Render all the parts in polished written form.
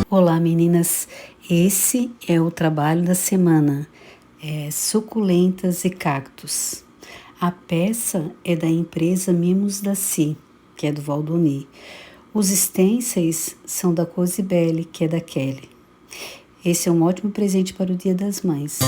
Olá, meninas. Esse é o trabalho da semana. Suculentas e cactos. A peça é da empresa Mimos da Si, que é do Valdoni. Os stencils são da Cosibele, que é da Kelly. Esse é um ótimo presente para o Dia das Mães.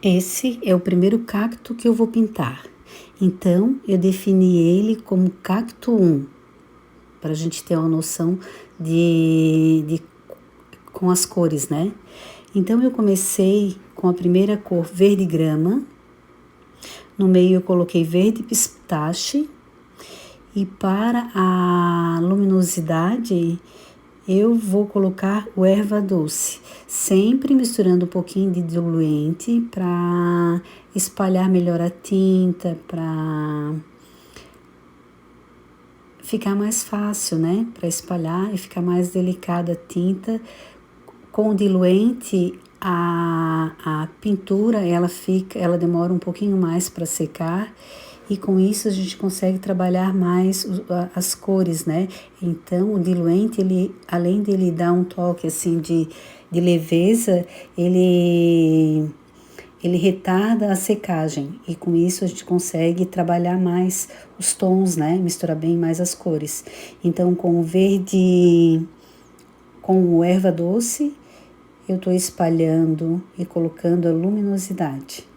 Esse é o primeiro cacto que eu vou pintar. Então, eu defini ele como cacto 1, para a gente ter uma noção com as cores, né? Então, eu comecei com a primeira cor verde grama. No meio eu coloquei verde pistache. E para a luminosidade, eu vou colocar o erva doce, sempre misturando um pouquinho de diluente para espalhar melhor a tinta, para ficar mais fácil, né? Para espalhar e ficar mais delicada a tinta. Com o diluente, a pintura ela demora um pouquinho mais para secar. E com isso a gente consegue trabalhar mais as cores, né? Então o diluente, ele, além de ele dar um toque assim de leveza, ele retarda a secagem. E com isso a gente consegue trabalhar mais os tons, né? Misturar bem mais as cores. Então com o verde, com o erva doce, eu tô espalhando e colocando a luminosidade.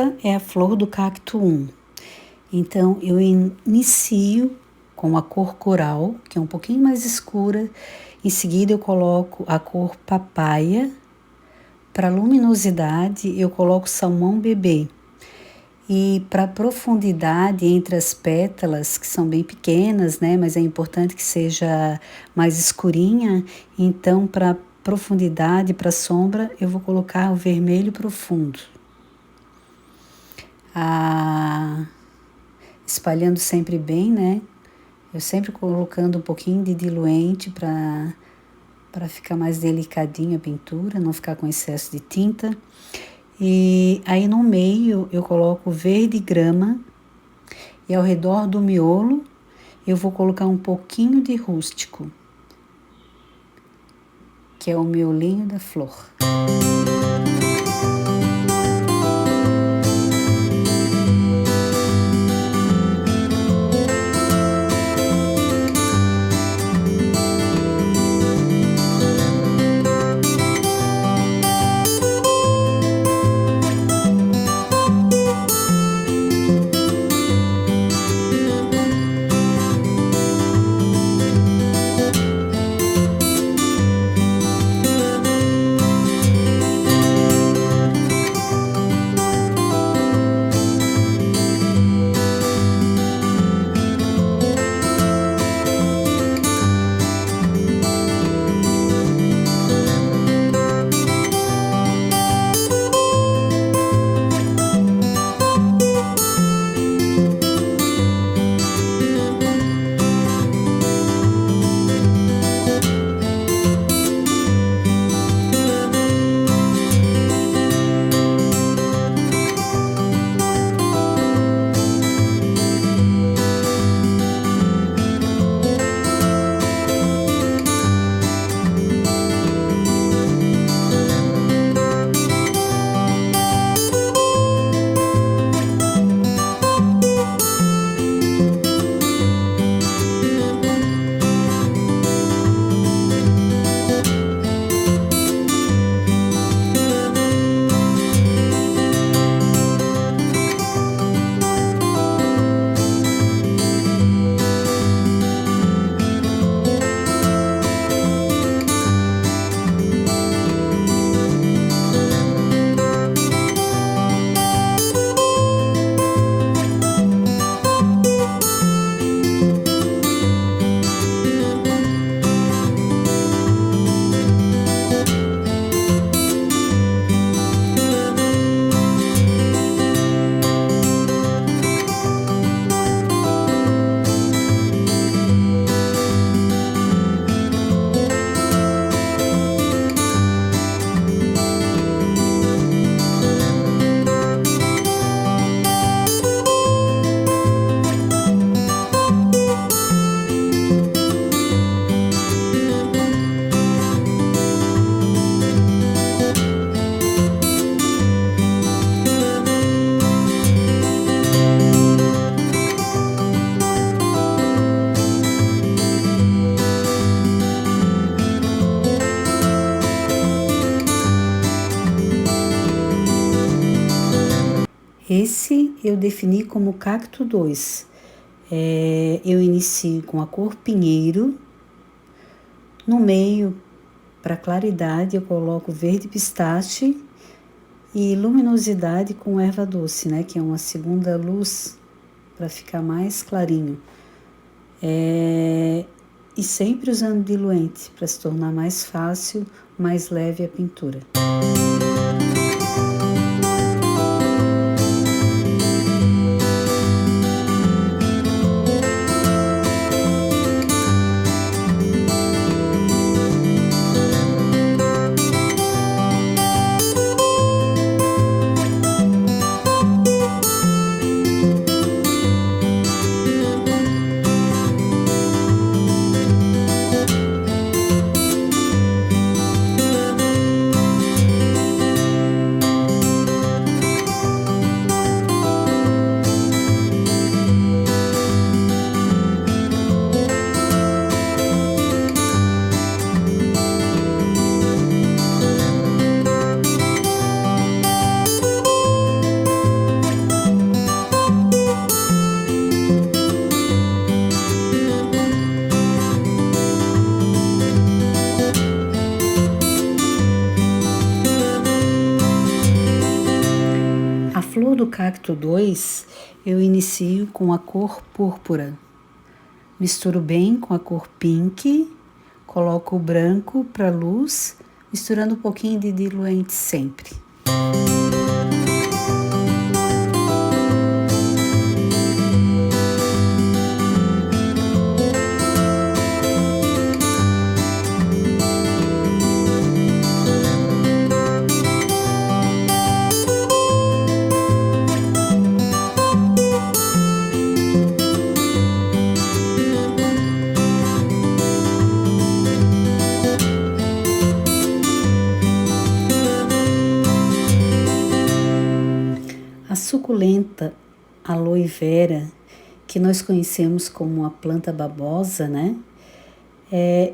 essa é a flor do cacto 1. Então, eu inicio com a cor coral, que é um pouquinho mais escura. Em seguida, eu coloco a cor papaya. Para luminosidade, eu coloco salmão bebê. E para profundidade entre as pétalas, que são bem pequenas, né? Mas é importante que seja mais escurinha. Então, para profundidade, para sombra, eu vou colocar o vermelho profundo. Espalhando sempre bem, né? Eu sempre colocando um pouquinho de diluente para ficar mais delicadinha a pintura, não ficar com excesso de tinta. E aí no meio eu coloco verde grama e ao redor do miolo eu vou colocar um pouquinho de rústico, que é o miolinho da flor. Esse eu defini como cacto 2. Eu inicio com a cor pinheiro. No meio, para claridade, eu coloco verde pistache e luminosidade com erva doce, né? Que é uma segunda luz para ficar mais clarinho. E sempre usando diluente para se tornar mais fácil, mais leve a pintura. do cacto 2, eu inicio com a cor púrpura. Misturo bem com a cor pink, coloco o branco para a luz, misturando um pouquinho de diluente sempre. A suculenta aloe vera, que nós conhecemos como a planta babosa, né?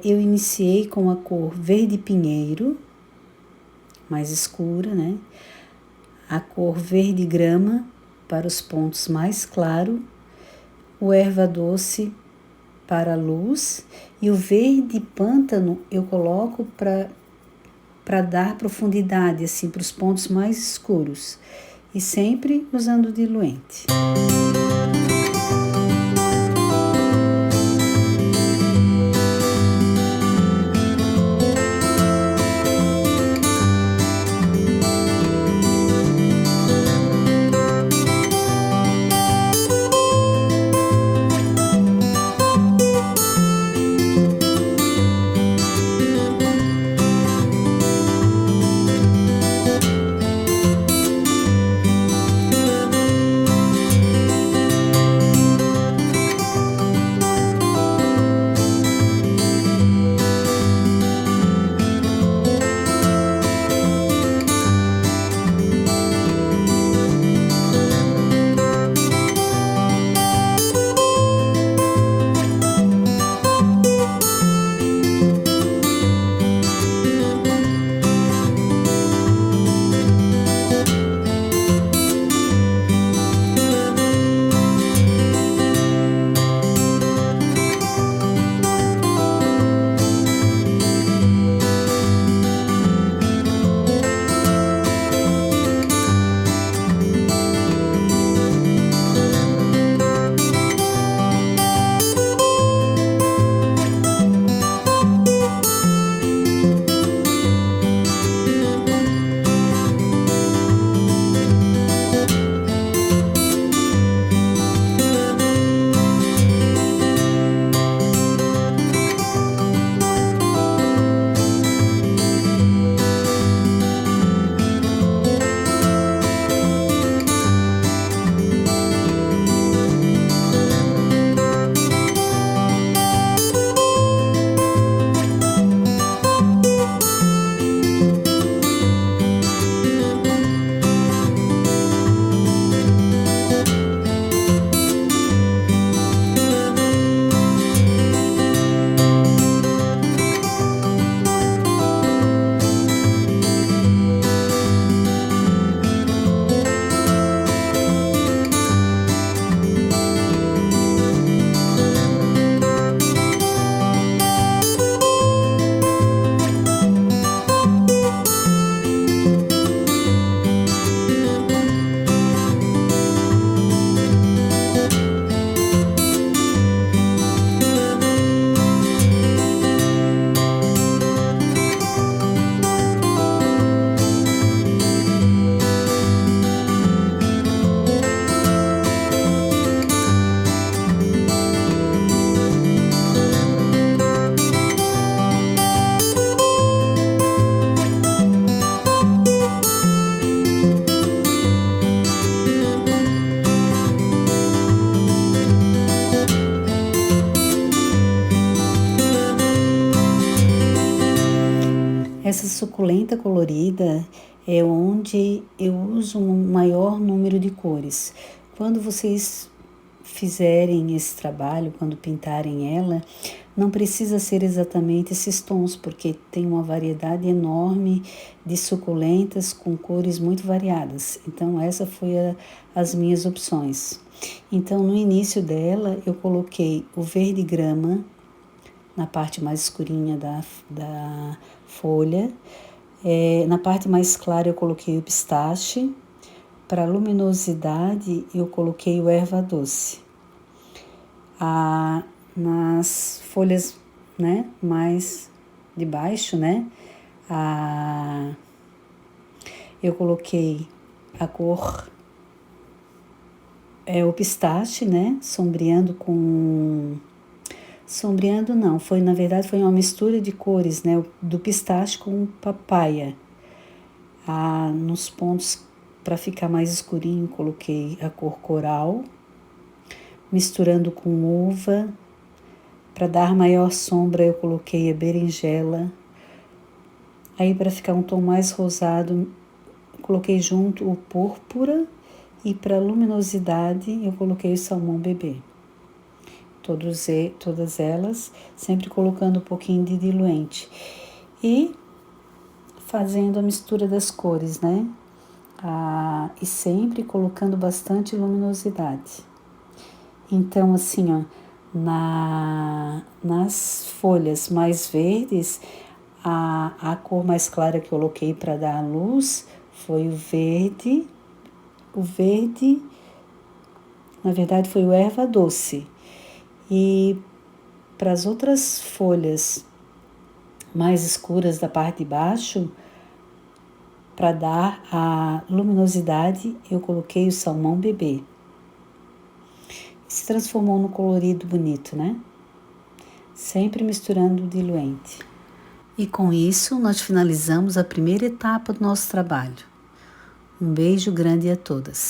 Eu iniciei com a cor verde pinheiro, mais escura, né? A cor verde grama para os pontos mais claros, o erva doce para a luz e o verde pântano eu coloco para dar profundidade assim para os pontos mais escuros. E sempre usando diluente. Essa suculenta colorida é onde eu uso um maior número de cores. Quando vocês fizerem esse trabalho, quando pintarem ela, não precisa ser exatamente esses tons, porque tem uma variedade enorme de suculentas com cores muito variadas. Então, essa foi as minhas opções. Então, no início dela, eu coloquei o verde grama na parte mais escurinha da folha. Na parte mais clara, eu coloquei o pistache. Para luminosidade, eu coloquei o erva doce. Nas folhas, né, mais de baixo, né, eu coloquei a cor, o pistache, né, sombreando não, na verdade foi uma mistura de cores, né, do pistache com papaya. Nos pontos, para ficar mais escurinho, coloquei a cor coral, misturando com uva. Para dar maior sombra, eu coloquei a berinjela. Aí, para ficar um tom mais rosado, coloquei junto o púrpura. E para luminosidade, eu coloquei o salmão bebê. Todas elas, sempre colocando um pouquinho de diluente. E fazendo a mistura das cores, né? E sempre colocando bastante luminosidade. Então, assim, ó, nas folhas mais verdes, a cor mais clara que eu coloquei para dar a luz foi o verde. O verde, na verdade, foi o erva doce. E para as outras folhas mais escuras da parte de baixo, para dar a luminosidade, eu coloquei o salmão bebê. Se transformou num colorido bonito, né? Sempre misturando o diluente. E com isso, nós finalizamos a primeira etapa do nosso trabalho. Um beijo grande a todas.